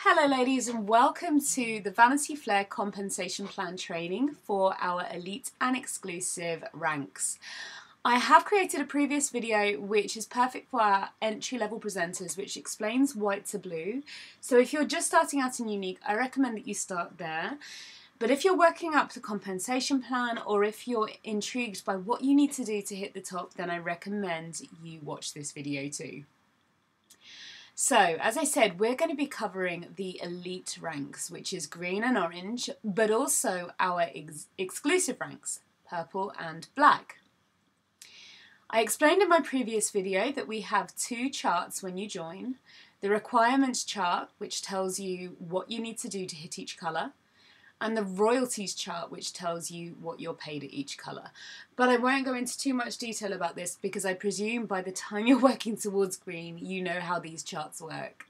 Hello ladies and welcome to the Vanity Flair compensation plan training for our elite and exclusive ranks. I have created a previous video which is perfect for our entry-level presenters, which explains white to blue. So if you're just starting out in Younique, I recommend that you start there. But if you're working up the compensation plan, or if you're intrigued by what you need to do to hit the top, then I recommend you watch this video too. So, as I said, we're going to be covering the elite ranks, which is green and orange, but also our exclusive ranks, purple and black. I explained in my previous video that we have two charts when you join. The requirements chart, which tells you what you need to do to hit each colour, and the royalties chart, which tells you what you're paid at each colour. But I won't go into too much detail about this because I presume by the time you're working towards green, you know how these charts work.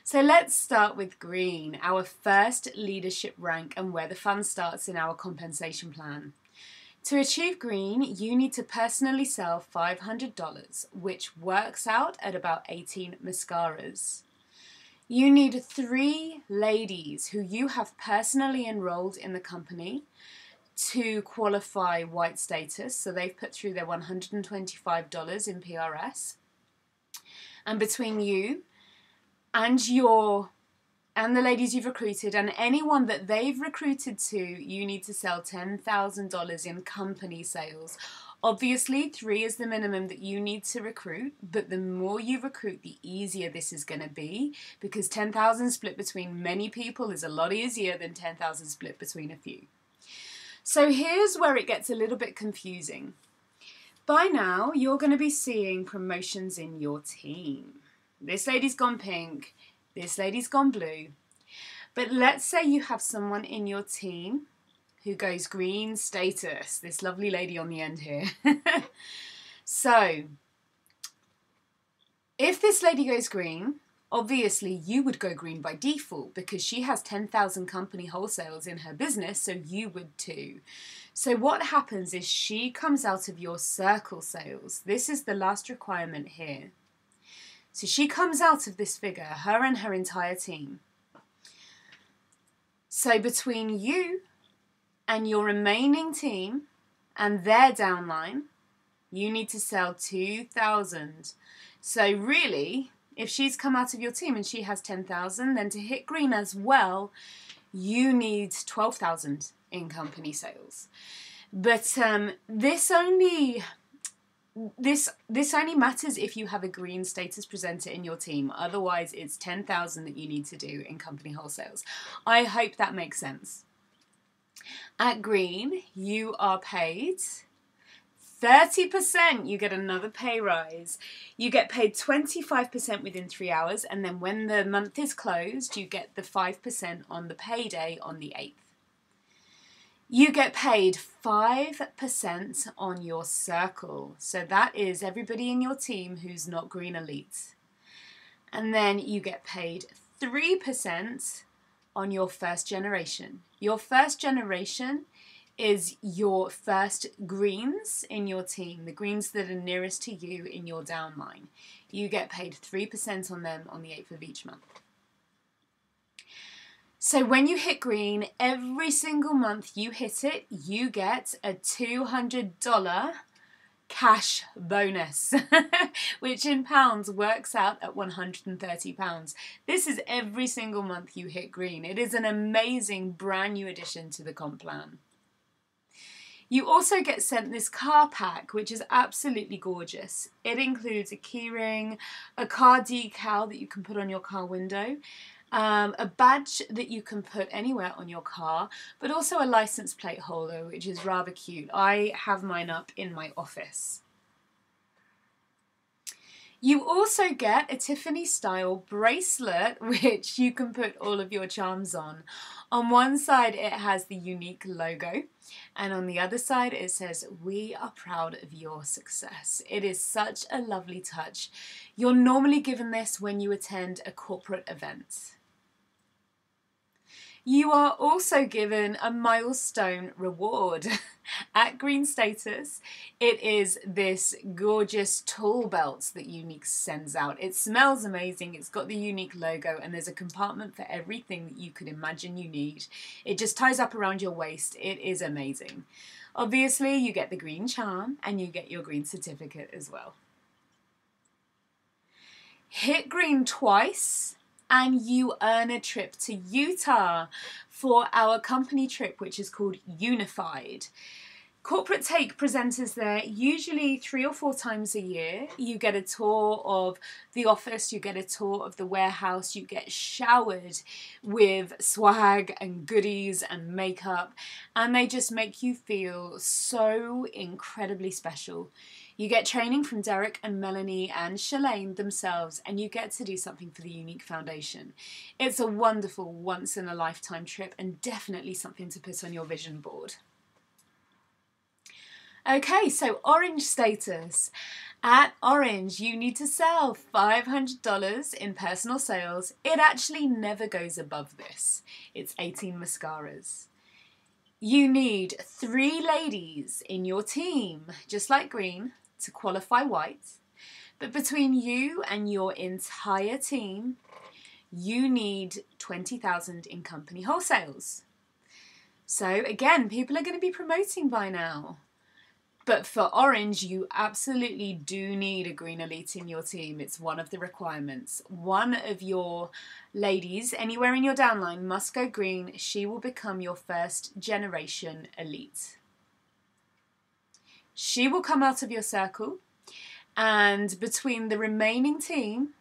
So let's start with green, our first leadership rank and where the fun starts in our compensation plan. To achieve green, you need to personally sell $500, which works out at about 18 mascaras. You need 3 ladies who you have personally enrolled in the company to qualify white status. So they've put through their $125 in PRS. And between you and the ladies you've recruited and anyone that they've recruited to, you need to sell $10,000 in company sales. Obviously, 3 is the minimum that you need to recruit, but the more you recruit, the easier this is going to be, because 10,000 split between many people is a lot easier than 10,000 split between a few. So here's where it gets a little bit confusing. By now, you're going to be seeing promotions in your team. This lady's gone pink, this lady's gone blue. But let's say you have someone in your team who goes green status, this lovely lady on the end here. So, if this lady goes green, obviously you would go green by default because she has 10,000 company wholesales in her business, so you would too. So what happens is she comes out of your circle sales. This is the last requirement here. So she comes out of this figure, her and her entire team. So between you and your remaining team and their downline, you need to sell 2,000. So really, if she's come out of your team and she has 10,000, then to hit green as well, you need 12,000 in company sales. But this only matters if you have a green status presenter in your team. Otherwise, it's 10,000 that you need to do in company wholesales. I hope that makes sense. At green, you are paid 30%. You get another pay rise. You get paid 25% within 3 hours, and then when the month is closed, you get the 5% on the payday on the 8th. You get paid 5% on your circle. So that is everybody in your team who's not green elite. And then you get paid 3% on your first generation. Your first generation is your first greens in your team, the greens that are nearest to you in your downline. You get paid 3% on them on the 8th of each month. So when you hit green, every single month you hit it, you get a $200 cash bonus, which in pounds works out at £130. This is every single month you hit green. It is an amazing brand new addition to the comp plan. You also get sent this car pack, which is absolutely gorgeous. It includes a keyring, a car decal that you can put on your car window, a badge that you can put anywhere on your car, but also a license plate holder, which is rather cute. I have mine up in my office. You also get a Tiffany style bracelet, which you can put all of your charms on. On one side it has the Younique logo, and on the other side it says, "We are proud of your success." It is such a lovely touch. You're normally given this when you attend a corporate event. You are also given a milestone reward. At green status, it is this gorgeous tool belt that Younique sends out. It smells amazing, it's got the Younique logo, and there's a compartment for everything that you could imagine you need. It just ties up around your waist. It is amazing. Obviously, you get the green charm and you get your green certificate as well. Hit green twice and you earn a trip to Utah for our company trip, which is called Unified. Corporate take presenters there usually 3 or 4 times a year. You get a tour of the office, you get a tour of the warehouse, you get showered with swag and goodies and makeup, and they just make you feel so incredibly special. You get training from Derek and Melanie and Shalane themselves, and you get to do something for the Younique Foundation. It's a wonderful once-in-a-lifetime trip and definitely something to put on your vision board. Okay, so orange status. At Orange, you need to sell $500 in personal sales. It actually never goes above this. It's 18 mascaras. You need 3 ladies in your team, just like green, to qualify white. But between you and your entire team, you need $20,000 in company wholesales. So again, people are going to be promoting by now. But for Orange, you absolutely do need a green elite in your team. It's one of the requirements. One of your ladies anywhere in your downline must go green. She will become your first generation elite. She will come out of your circle, and between the remaining team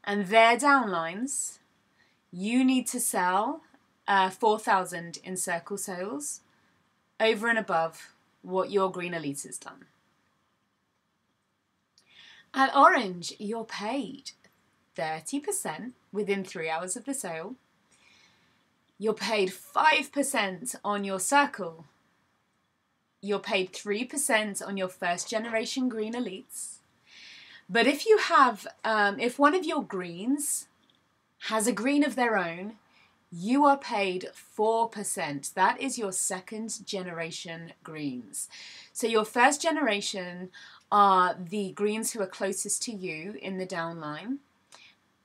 and their downlines, you need to sell $4,000 in circle sales over and above what your green elite has done. At Orange, you're paid 30% within 3 hours of the sale. You're paid 5% on your circle. You're paid 3% on your first generation green elites. But if you have, if one of your greens has a green of their own, you are paid 4%. That is your second generation greens. So your first generation are the greens who are closest to you in the downline.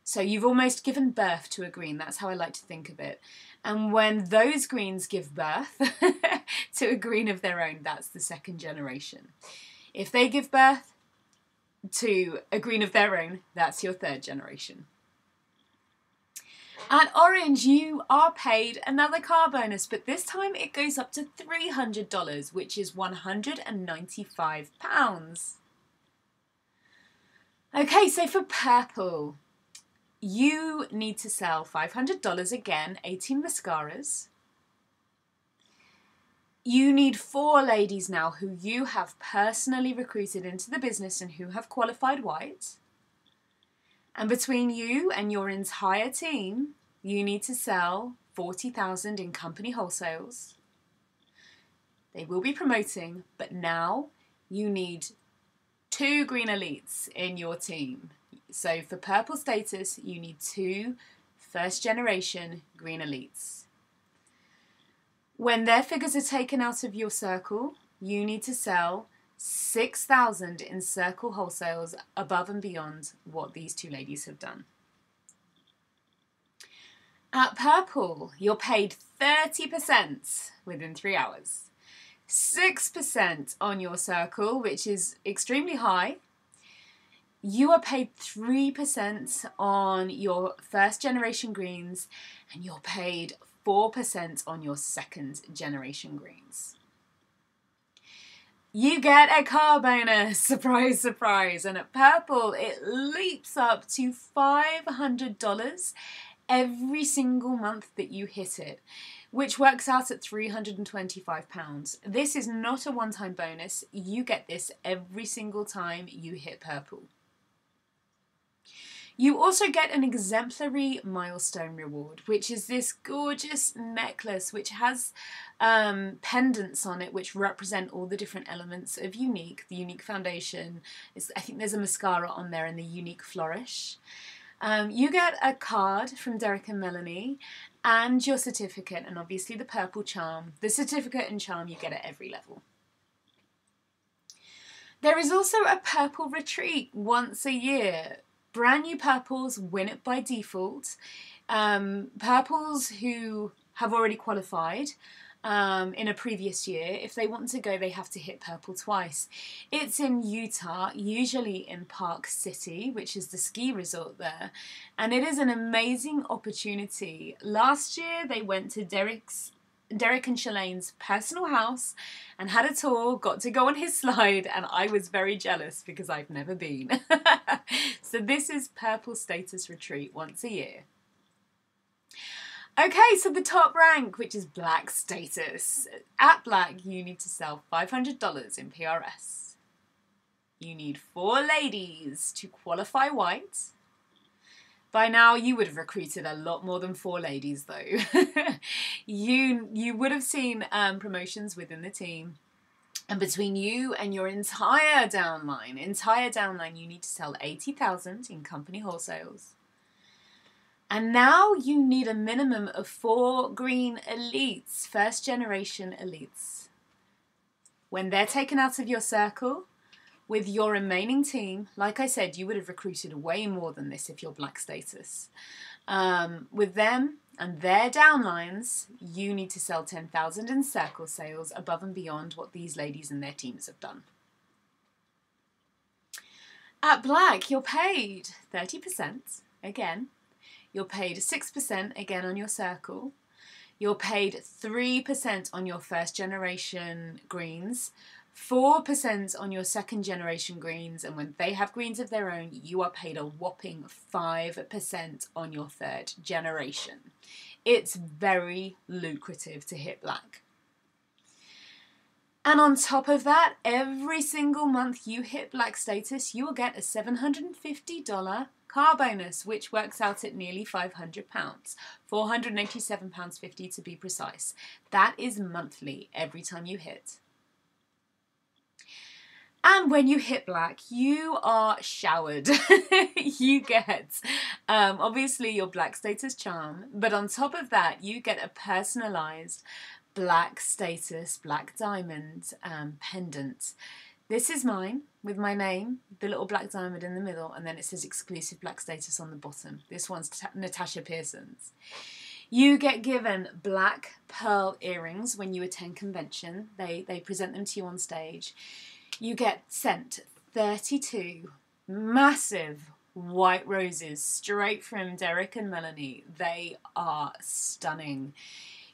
So you've almost given birth to a green. That's how I like to think of it. And when those greens give birth to a green of their own, that's the second generation. If they give birth to a green of their own, that's your third generation. At Orange, you are paid another car bonus, but this time it goes up to $300, which is £195. Okay, so for Purple, you need to sell $500 again, 18 mascaras. You need 4 ladies now who you have personally recruited into the business and who have qualified white. And between you and your entire team, you need to sell $40,000 in company wholesales. They will be promoting, but now you need 2 green elites in your team. So for Purple status, you need 2 first generation green elites. When their figures are taken out of your circle, you need to sell $6,000 in circle wholesales above and beyond what these 2 ladies have done. At Purple, you're paid 30% within 3 hours. 6% on your circle, which is extremely high. You are paid 3% on your first generation greens, and you're paid 4% on your second generation greens. You get a car bonus, surprise, surprise, and at Purple it leaps up to $500 every single month that you hit it, which works out at £325. This is not a one-time bonus. You get this every single time you hit Purple. You also get an Exemplary milestone reward, which is this gorgeous necklace which has pendants on it which represent all the different elements of Younique, the Younique Foundation. I think there's a mascara on there and the Younique Flourish. You get a card from Derek and Melanie, and your certificate, and obviously the purple charm. The certificate and charm you get at every level. There is also a purple retreat once a year. Brand new purples win it by default. Purples who have already qualified in a previous year, if they want to go, they have to hit purple twice. It's in Utah, usually in Park City, which is the ski resort there, and it is an amazing opportunity. Last year they went to Derek and Shalane's personal house and had a tour, got to go on his slide, and I was very jealous because I've never been. So this is Purple Status Retreat once a year. Okay, so the top rank, which is Black Status. At Black, you need to sell $500 in PRS. You need 4 ladies to qualify White. By now, you would have recruited a lot more than 4 ladies, though. You would have seen promotions within the team. And between you and your entire downline, you need to sell $80,000 in company wholesales. And now you need a minimum of 4 green elites, first generation elites. When they're taken out of your circle, with your remaining team, like I said, you would have recruited way more than this if you're Black Status. With them and their downlines, you need to sell $10,000 in circle sales above and beyond what these ladies and their teams have done. At Black, you're paid 30%, again. You're paid 6% again on your circle. You're paid 3% on your first generation greens, 4% on your second generation greens, and when they have greens of their own, you are paid a whopping 5% on your third generation. It's very lucrative to hit Black. And on top of that, every single month you hit Black Status, you will get a $750 car bonus, which works out at nearly £500, £487.50 to be precise. That is monthly every time you hit. And when you hit Black, you are showered. You get, obviously, your Black Status charm, but on top of that, you get a personalised Black Status, Black Diamond pendant. This is mine, with my name, the little black diamond in the middle, and then it says exclusive Black Status on the bottom. This one's Natasha Pearson's. You get given black pearl earrings when you attend convention. They present them to you on stage. You get sent 32 massive white roses straight from Derek and Melanie. They are stunning.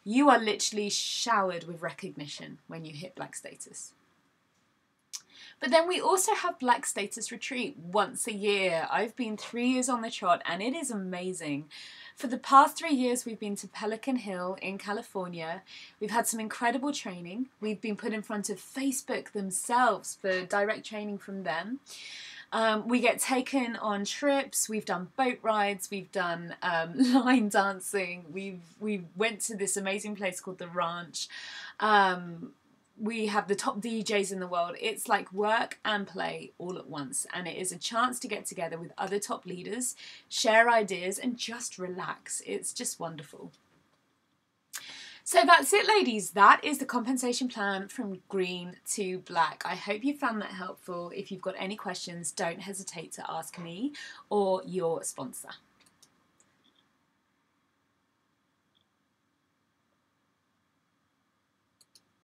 You are literally showered with recognition when you hit Black Status. But then we also have Black Status Retreat once a year. I've been 3 years on the trot and it is amazing. For the past 3 years, we've been to Pelican Hill in California. We've had some incredible training. We've been put in front of Facebook themselves for direct training from them. We get taken on trips. We've done boat rides. We've done line dancing. We went to this amazing place called The Ranch. We have the top DJs in the world. It's like work and play all at once, and it is a chance to get together with other top leaders, share ideas, and just relax. It's just wonderful. So that's it, ladies. That is the compensation plan from green to black. I hope you found that helpful. If you've got any questions, don't hesitate to ask me or your sponsor.